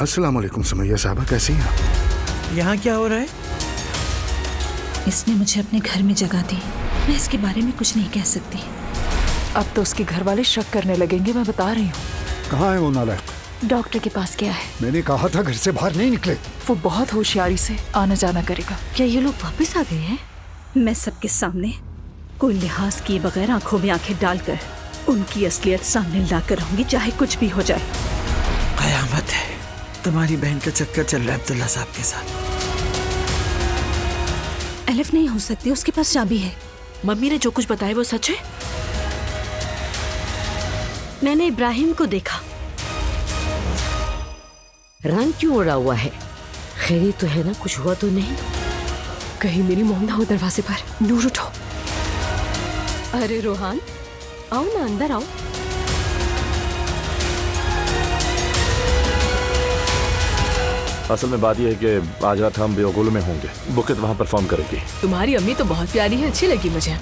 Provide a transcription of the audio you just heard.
अस्सलाम वालेकुम सुमैया साहबा, कैसी हैं आप? यहाँ क्या हो रहा है? इसने मुझे अपने घर में जगह दी, मैं इसके बारे में कुछ नहीं कह सकती। अब तो उसके घर वाले शक करने लगेंगे, मैं बता रही हूँ। कहाँ है वो नालायक? डॉक्टर के पास गया है। मैंने कहा था घर से बाहर नहीं निकले। वो बहुत होशियारी से आना जाना करेगा। क्या ये लोग वापस आ गए हैं? मैं सबके सामने कोई लिहाज किए बगैर आंखों में आंखें डालकर उनकी असलियत सामने लाकर रहूंगी, चाहे कुछ भी हो जाए। कयामत है। तुम्हारी बहन का चक्कर चल रहा है अब्दुल्ला साहब के साथ। एलिफ नहीं हो सकती, उसके पास चाबी है। मम्मी ने जो कुछ बताया वो सच है? मैंने इब्राहिम को देखा। रंग क्यों उड़ा हुआ है? खैरी तो है ना? कुछ हुआ तो नहीं? कहीं मेरी मॉम ना हो दरवाजे पर। नूर उठो। अरे रोहान, आओ ना, अंदर आओ। असल में बात यह है कि आज रात हम बेओगुल में होंगे। बुकित वहाँ परफॉर्म करेगी। तुम्हारी अम्मी तो बहुत प्यारी है, अच्छी लगी मुझे।